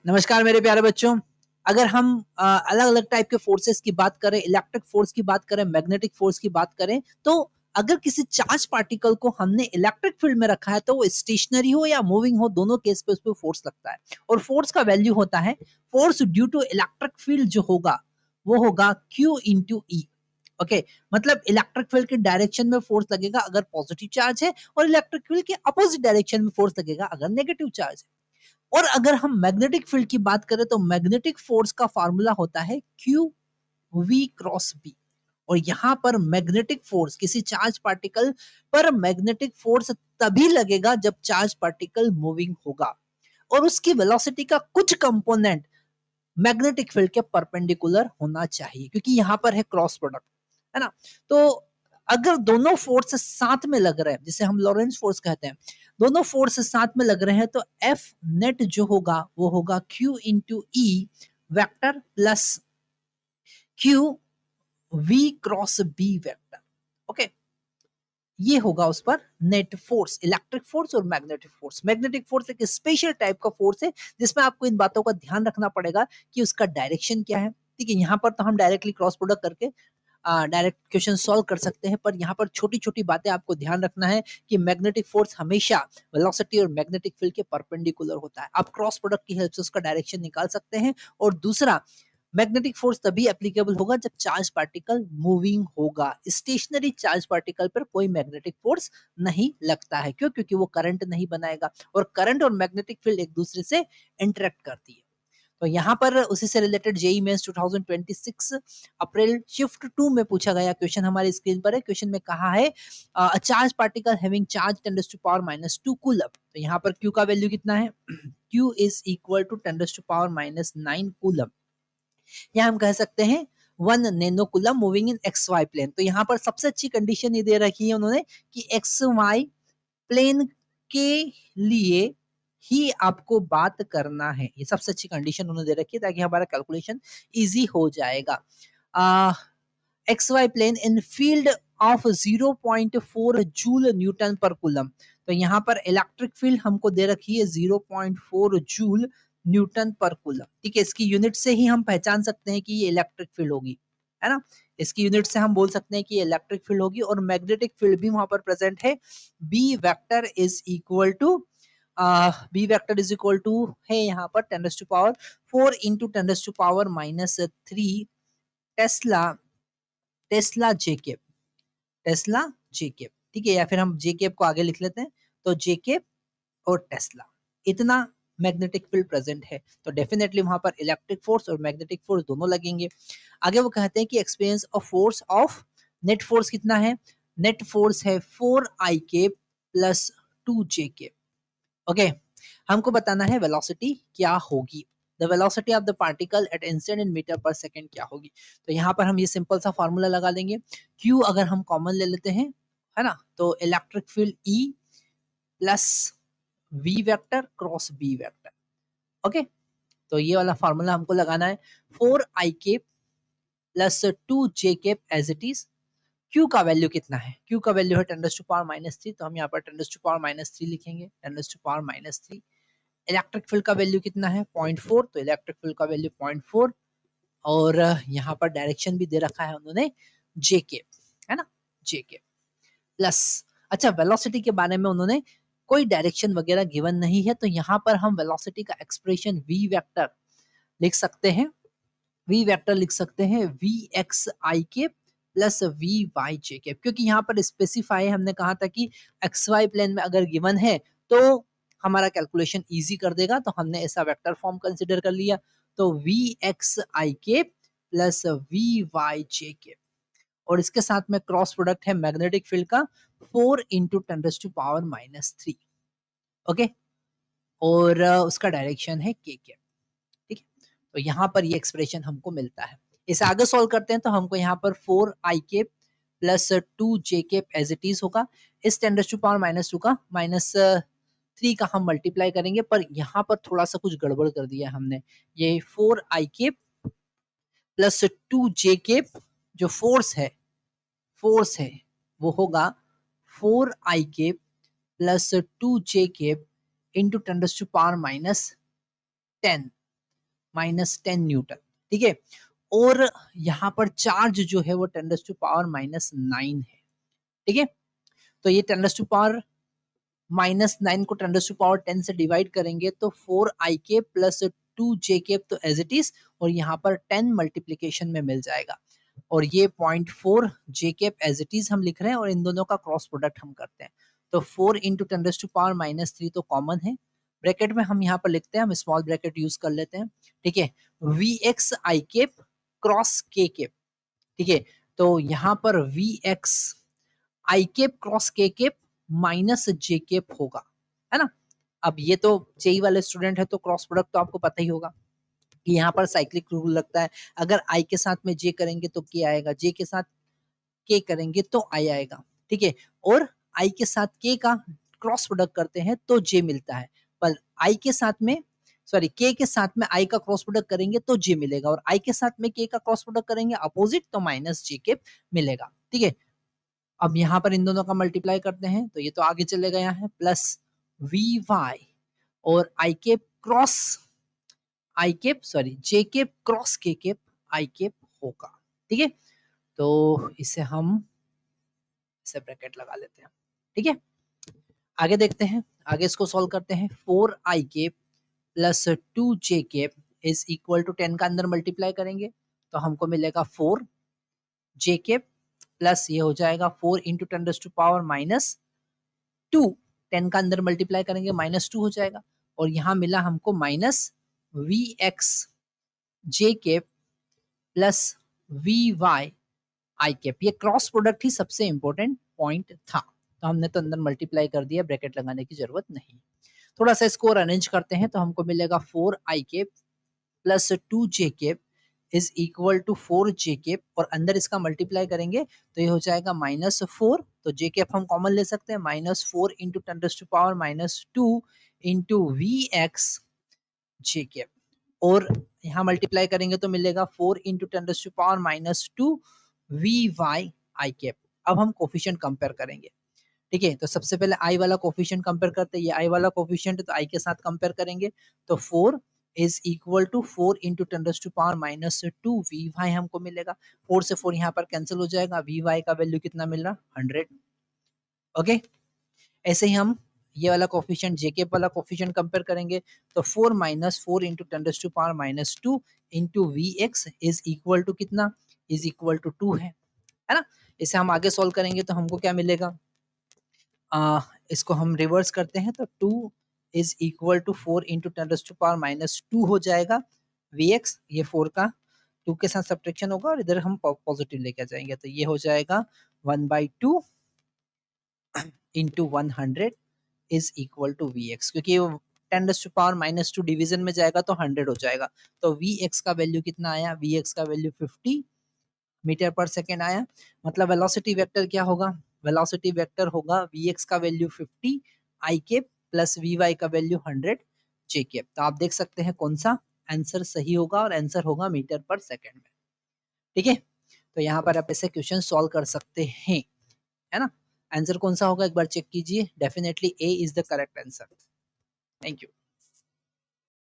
नमस्कार मेरे प्यारे बच्चों। अगर हम अलग अलग टाइप के फोर्सेस की बात करें, इलेक्ट्रिक फोर्स की बात करें, मैग्नेटिक फोर्स की बात करें, तो अगर किसी चार्ज पार्टिकल को हमने इलेक्ट्रिक फील्ड में रखा है तो वो स्टेशनरी हो या मूविंग हो, दोनों केस पे उस पर फोर्स लगता है। और फोर्स का वैल्यू होता है force due to electric field, जो होगा वो होगा Q इंटू ई। ओके, मतलब इलेक्ट्रिक फील्ड के डायरेक्शन में फोर्स लगेगा अगर पॉजिटिव चार्ज है, और इलेक्ट्रिक फील्ड के अपोजिट डायरेक्शन में फोर्स लगेगा अगर नेगेटिव चार्ज है। और अगर हम मैग्नेटिक फील्ड की बात करें तो मैग्नेटिक फोर्स का फॉर्मूला होता है क्यू वी क्रॉस बी। और यहां पर मैग्नेटिक फोर्स, किसी चार्ज पार्टिकल पर मैग्नेटिक फोर्स तभी लगेगा जब चार्ज पार्टिकल मूविंग होगा और उसकी वेलोसिटी का कुछ कंपोनेंट मैग्नेटिक फील्ड के परपेंडिकुलर होना चाहिए, क्योंकि यहां पर है क्रॉस प्रोडक्ट, है ना। तो अगर दोनों फोर्स साथ में लग रहे हैं, जिसे हम लॉरेंस फोर्स कहते हैं, दोनों फोर्स साथ में लग रहे हैं, तो एफ नेट जो होगा वो होगा Q into E vector plus Q V cross B vector. Okay, ये होगा उस पर नेट फोर्स, इलेक्ट्रिक फोर्स और मैग्नेटिक फोर्स। मैग्नेटिक फोर्स एक स्पेशल टाइप का फोर्स है जिसमें आपको इन बातों का ध्यान रखना पड़ेगा कि उसका डायरेक्शन क्या है। ठीक है, यहाँ पर तो हम डायरेक्टली क्रॉस प्रोडक्ट करके डायरेक्ट क्वेश्चन सॉल्व कर सकते हैं, पर यहाँ पर छोटी छोटी बातें आपको ध्यान रखना है कि मैग्नेटिक फोर्स हमेशा वेलोसिटी और मैग्नेटिक फील्ड के परपेंडिकुलर होता है। आप क्रॉस प्रोडक्ट की हेल्प से उसका डायरेक्शन निकाल सकते हैं। और दूसरा, मैग्नेटिक फोर्स तभी एप्लीकेबल होगा जब चार्ज पार्टिकल मूविंग होगा। स्टेशनरी चार्ज पार्टिकल पर कोई मैग्नेटिक फोर्स नहीं लगता है। क्यों? क्योंकि वो करंट नहीं बनाएगा, और करंट और मैग्नेटिक फील्ड एक दूसरे से इंटरेक्ट करती है। तो यहाँ पर उसी से रिलेटेड जेई मेंस 2026 अप्रैल शिफ्ट 2 में पूछा गया क्वेश्चन हमारी स्क्रीन पर है। क्वेश्चन में कहा है charge particle having charge 10 to power -2 coulomb. तो यहाँ पर Q का वैल्यू कितना है? Q is equal to 10 to power -9 coulomb, या हम कह सकते हैं 1 nano coulomb moving in X Y plane. तो यहाँ पर सबसे अच्छी कंडीशन ये दे रखी है उन्होंने कि एक्स वाई प्लेन के लिए ही आपको बात करना है। ये सबसे अच्छी कंडीशन उन्होंने दे रखी है ताकि हमारा कैलकुलेशन इजी हो जाएगा। X Y plane in field of 0.4 joule newton per coulomb. तो यहाँ पर इलेक्ट्रिक फील्ड हमको दे रखी है 0.4 जूल न्यूटन पर कूलम। ठीक है, इसकी यूनिट से ही हम पहचान सकते हैं कि ये इलेक्ट्रिक फील्ड होगी, है ना। इसकी यूनिट से हम बोल सकते हैं कि ये इलेक्ट्रिक फील्ड होगी। और मैग्नेटिक फील्ड भी वहां पर प्रेजेंट है। B vector is equal to B vector is equal to है यहाँ पर 10 to power 4 into 10 to power -3 tesla tesla J cap, tesla J cap. ठीक है, या फिर हम जेकेब को आगे लिख लेते हैं, तो जेकेब और टेस्ला, इतना मैग्नेटिक फील्ड प्रेजेंट है। तो डेफिनेटली वहां पर इलेक्ट्रिक फोर्स और मैग्नेटिक फोर्स दोनों लगेंगे। आगे वो कहते हैं कि experience of force of net force कितना है? नेट फोर्स है 4 आई के प्लस 2 जे के। ओके, हमको बताना है वेलोसिटी क्या होगी, the velocity of the particle at instant in metre per second क्या होगी। तो यहाँ पर हम ये सिंपल सा फॉर्मूला लगा देंगे। क्यू अगर हम कॉमन ले लेते हैं, है ना, तो electric field E plus V vector cross B vector. Okay, तो ये वाला फॉर्मूला हमको लगाना है। 4 आई के प्लस 2 जे के एज इट इज। क्यू का वैल्यू कितना है? क्यू का वैल्यू है 10 टू पावर -3, तो हम यहाँ पर 10 टू पावर -3 लिखेंगे, 10 टू पावर -3। इलेक्ट्रिक फील्ड का वैल्यू कितना है? 0.4, तो इलेक्ट्रिक फील्ड का वैल्यू 0.4। और यहाँ पर डायरेक्शन भी दे रखा है उन्होंने जे के, है ना, जे के प्लस। अच्छा, वेलोसिटी के बारे में उन्होंने कोई डायरेक्शन वगैरह गिवन नहीं है, तो यहाँ पर हम वेलोसिटी का एक्सप्रेशन वी वेक्टर लिख सकते हैं। वी वेक्टर लिख सकते हैं वी एक्स आई के प्लस वी वाई जे के, क्योंकि यहाँ पर स्पेसिफाई हमने कहा था कि एक्स वाई प्लेन में अगर गिवन है तो हमारा कैलकुलेशन इजी कर देगा, तो हमने ऐसा वेक्टर फॉर्म कंसिडर कर लिया। तो वी एक्स आई के प्लस वी वाई जे के, और इसके साथ में क्रॉस प्रोडक्ट है मैग्नेटिक फील्ड का 4 इंटू 10 टू पावर -3। ओके, और उसका डायरेक्शन है के। ठीक है, तो यहाँ पर ये एक्सप्रेशन हमको मिलता है। इसे आगे सॉल्व करते हैं तो हमको यहाँ पर 4 आई के प्लस 2 जे के एज इट इज होगा। इस 10 टू पावर -2 का -3 का हम मल्टीप्लाई करेंगे, पर यहाँ पर थोड़ा सा कुछ गड़बड़ कर दिया हमने। ये 4 आई के प्लस 2 जे के, जो फोर्स है वो होगा 4 आई के प्लस 2 जे के इंटू 10 टू पावर -10। -10 न्यूटन, ठीक है। और यहाँ पर चार्ज जो है वो 10⁻⁹ है, ठीक है। तो ये 10⁻⁹ को 10⁻10 से डिवाइड करेंगे तो 4i के प्लस 2j के तो एज इट इज, और यहाँ पर 10 मल्टीप्लीकेशन में मिल जाएगा, और ये 0.4 जे के एज इट इज हम लिख रहे हैं, और इन दोनों का क्रॉस प्रोडक्ट हम करते हैं। तो 4 इंटू 10⁻³ तो कॉमन है, ब्रैकेट में हम यहाँ पर लिखते हैं, हम स्मॉल ब्रैकेट यूज कर लेते हैं, ठीक है। V X I cap cross K cap, ठीक है। तो यहाँ पर V X I cap cross K cap minus J cap होगा, है ना। अब ये तो जेई वाले स्टूडेंट है तो क्रॉस प्रोडक्ट तो आपको पता ही होगा कि यहाँ पर साइक्लिक रूल लगता है, अगर आई के साथ में जे करेंगे तो के आएगा, जे के साथ के करेंगे तो आई आएगा, ठीक है। और आई के साथ के का क्रॉस प्रोडक्ट करते हैं तो जे मिलता है, पर आई के साथ में सॉरी के साथ में आई का क्रॉस प्रोडक्ट करेंगे तो जे मिलेगा, और आई के साथ में के का क्रॉस प्रोडक्ट करेंगे अपोजिट तो माइनस जे के मिलेगा, ठीक है। अब यहाँ पर इन दोनों का मल्टीप्लाई करते हैं तो ये तो आगे चले गया है, प्लस वी वाई और I cap cross I cap sorry J cap cross K cap I cap होगा, ठीक है। तो इसे हम इसे ब्रैकेट लगा लेते हैं, ठीक है। आगे देखते हैं, आगे इसको सॉल्व करते हैं। 4i cap plus 2j cap is equal to 10 का अंदर मल्टीप्लाई करेंगे तो हमको मिलेगा 4j केप प्लस ये हो जाएगा 4 इंटू 10⁻⁻², 10 का अंदर मल्टीप्लाई करेंगे -2 हो जाएगा, और यहाँ मिला हमको minus V X J cap plus V Y I cap. ये क्रॉस प्रोडक्ट ही सबसे इंपॉर्टेंट पॉइंट था, तो हमने तो अंदर मल्टीप्लाई कर दिया, ब्रैकेट लगाने की जरूरत नहीं। थोड़ा सा इसको अरेंज करते हैं तो हमको मिलेगा 4i cap plus 2j cap is equal to 4j cap, और अंदर इसका मल्टीप्लाई करेंगे तो ये हो जाएगा -4, तो j केप हम कॉमन ले सकते हैं, -4 into 10⁻⁻² into V X J cap, और यहाँ मल्टीप्लाई करेंगे तो मिलेगा 4 into 10⁻⁻² V Y I cap. अब हम कोफिशिएंट कंपेयर करेंगे, ठीक है। तो सबसे पहले आई वाला कोफिशिएंट कंपेयर करते हैं, ये आई वाला कोफिशिएंट है तो आई के साथ कंपेयर करेंगे तो 4 is equal to 4 into 10⁻⁻² V Y हमको मिलेगा, 4 से 4 यहाँ पर कैंसिल हो जाएगा, वी वाई का वैल्यू कितना मिल रहा 100, ओके। ऐसे ही हम ये वाला कोफिशिएंट जेकेप वाला कोफिशिएंट कंपेयर करेंगे तो 4 minus 4 into 10⁻⁻² into V X is equal to कितना, इज इक्वल टू 2 है ना। इसे हम आगे सोल्व करेंगे तो हमको क्या मिलेगा, इसको हम रिवर्स करते हैं तो 2 इज इक्वल टू 4 इंटू 10⁻⁻² हो जाएगा वी एक्स, ये 4 का 2 के साथ सब्ट्रैक्शन होगा और इधर हम पॉजिटिव लेके जाएंगे तो ये हो जाएगा 1/2 into 100 is equal to V X, क्योंकि 10⁻⁻² डिवीजन में जाएगा तो 100 हो जाएगा, तो वी एक्स का वैल्यू कितना आया, वी एक्स का वैल्यू 50 मीटर पर सेकेंड आया। मतलब वेलोसिटी वेक्टर क्या होगा, वेलोसिटी वेक्टर होगा वी एक्स का वैल्यू 50 आई के प्लस वी वाई का वैल्यू 100 जे के। तो आप देख सकते हैं कौन सा आंसर सही होगा, और आंसर होगा मीटर पर सेकेंड में, ठीक है। तो यहाँ पर आप ऐसे क्वेश्चन सॉल्व कर सकते हैं, है ना। आंसर कौन सा होगा एक बार चेक कीजिए, definitely A is the correct answer. Thank you.